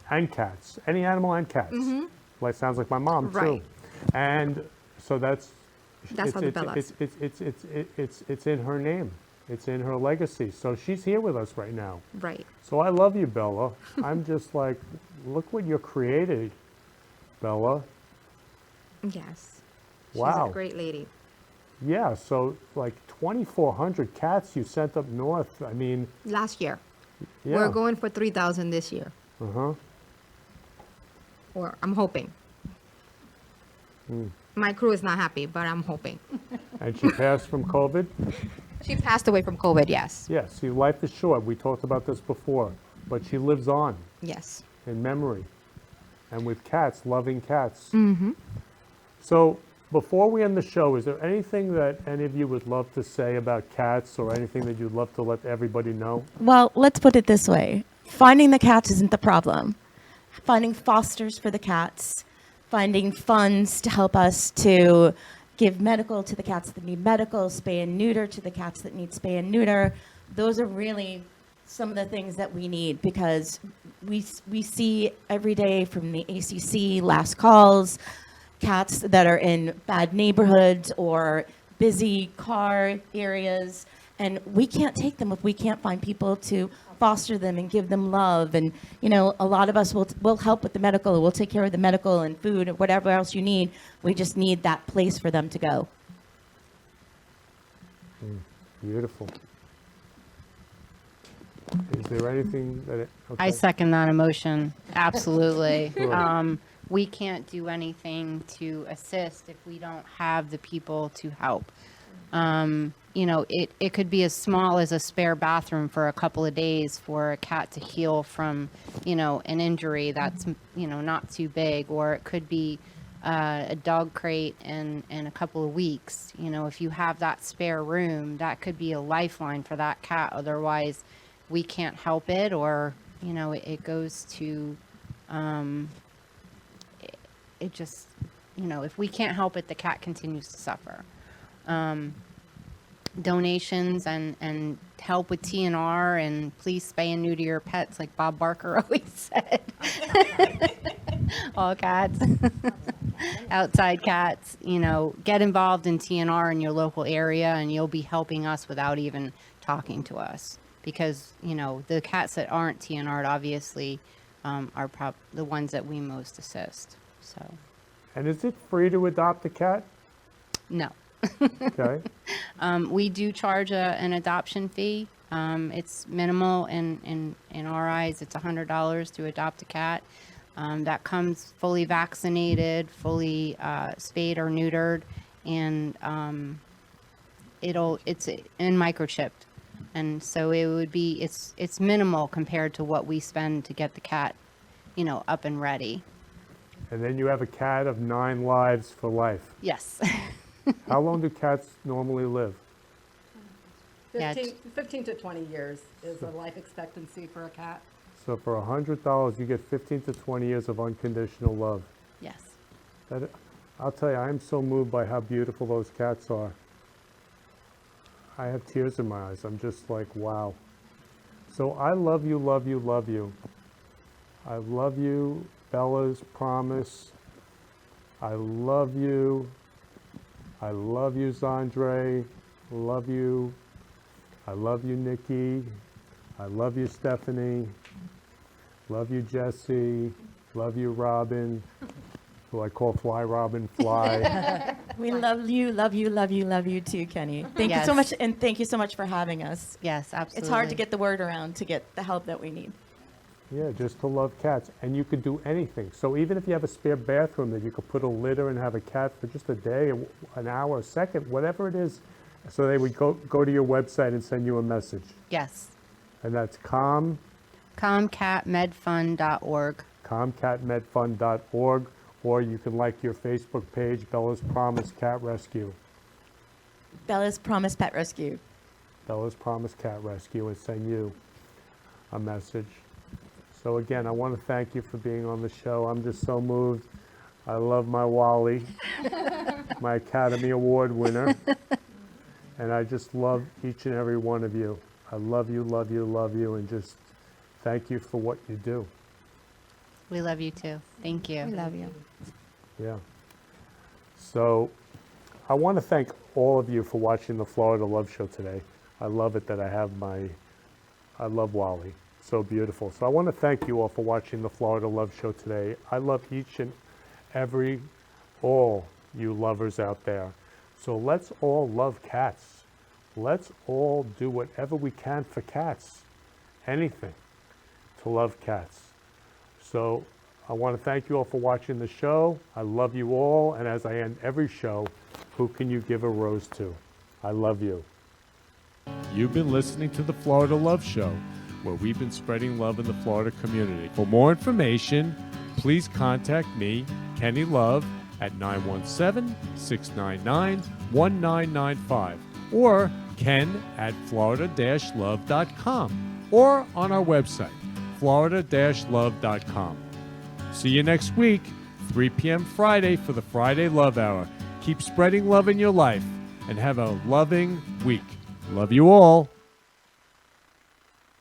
And cats. Any animal and cats. Mm-hmm. Like, sounds like my mom, Right. too. And so that's how the Bellas. It's in her name. It's in her legacy. So she's here with us right now. Right. So I love you, Bella. I'm just like, look what you created, Bella. Yes. Wow. She's a great lady. Yeah, so like 2,400 cats you sent up north. I mean, Last year. yeah. We're going for 3,000 this year. Uh-huh. Or I'm hoping. Mm. My crew is not happy, but I'm hoping. And she passed from COVID? She passed away from COVID, yes. Yeah, see, life is short. We talked about this before. But she lives on Yes. in memory. And with cats, loving cats. Mm-hmm. So before we end the show, is there anything that any of you would love to say about cats or anything that you'd love to let everybody know? Well, let's put it this way. Finding the cats isn't the problem. Finding fosters for the cats, finding funds to help us to give medical to the cats that need medical, spay and neuter to the cats that need spay and neuter. Those are really some of the things that we need, because we see every day from the ACC last calls, cats that are in bad neighborhoods or busy car areas, and we can't take them if we can't find people to foster them and give them love. And you know, a lot of us will help with the medical, we'll take care of the medical and food and whatever else you need. We just need that place for them to go. Beautiful. Is there anything that I second that emotion. Absolutely. Sure. We can't do anything to assist if we don't have the people to help. You know, it could be as small as a spare bathroom for a couple of days for a cat to heal from, you know, an injury that's, you know, not too big, or it could be a dog crate in a couple of weeks. You know, if you have that spare room, that could be a lifeline for that cat. Otherwise, we can't help it, or, you know, it goes to, it just, you know, if we can't help it, the cat continues to suffer. Donations and help with TNR, and please spay and neuter your pets, like Bob Barker always said. All cats, outside cats, you know, get involved in TNR in your local area, and you'll be helping us without even talking to us. Because, you know, the cats that aren't TNR'd obviously are the ones that we most assist. So. And is it free to adopt a cat? No. Okay. We do charge an adoption fee. It's minimal in our eyes. It's $100 to adopt a cat. That comes fully vaccinated, fully spayed or neutered, and it's microchipped. And so it would be, it's minimal compared to what we spend to get the cat, you know, up and ready. And then you have a cat of 9 lives for life. Yes. How long do cats normally live? 15 to 20 years is a life expectancy for a cat. So for $100, you get 15 to 20 years of unconditional love. Yes. I'll tell you, I am so moved by how beautiful those cats are. I have tears in my eyes. I'm just like, wow. So I love you, love you, love you. I love you, Bella's promise. I love you. I love you, Zandre. Love you. I love you, Nikki. I love you, Stephanie. Love you, Jesse. Love you, Robin, who I call Fly Robin Fly. We love you, love you, love you, love you too, Kenny. Thank you so much, and thank you so much for having us. Yes, absolutely. It's hard to get the word around to get the help that we need. Yeah, just to love cats. And you could do anything. So even if you have a spare bathroom that you could put a litter and have a cat for just a day, an hour, a second, whatever it is, so they would go to your website and send you a message. Yes. And that's comcatmedfund.org. comcatmedfund.org, or you can like your Facebook page, Bella's Promise Cat Rescue. Bella's Promise Pet Rescue. Bella's Promise Cat Rescue, and send you a message. So again, I want to thank you for being on the show. I'm just so moved. I love my Wally, my Academy Award winner. And I just love each and every one of you. I love you, love you, love you, and just thank you for what you do. We love you too. Thank you. We love you. Yeah. So I want to thank all of you for watching the Florida Love Show today. I love it that I love Wally. So beautiful. So I want to thank you all for watching the Florida Love Show today. I love each and all you lovers out there. So let's all love cats. Let's all do whatever we can for cats. Anything to love cats. So I want to thank you all for watching the show. I love you all. And as I end every show, who can you give a rose to? I love you. You've been listening to the Florida Love Show, where we've been spreading love in the Florida community. For more information, please contact me, Kenny Love, at 917-699-1995 or ken@florida-love.com or on our website, florida-love.com. See you next week, 3 p.m. Friday for the Friday Love Hour. Keep spreading love in your life and have a loving week. Love you all.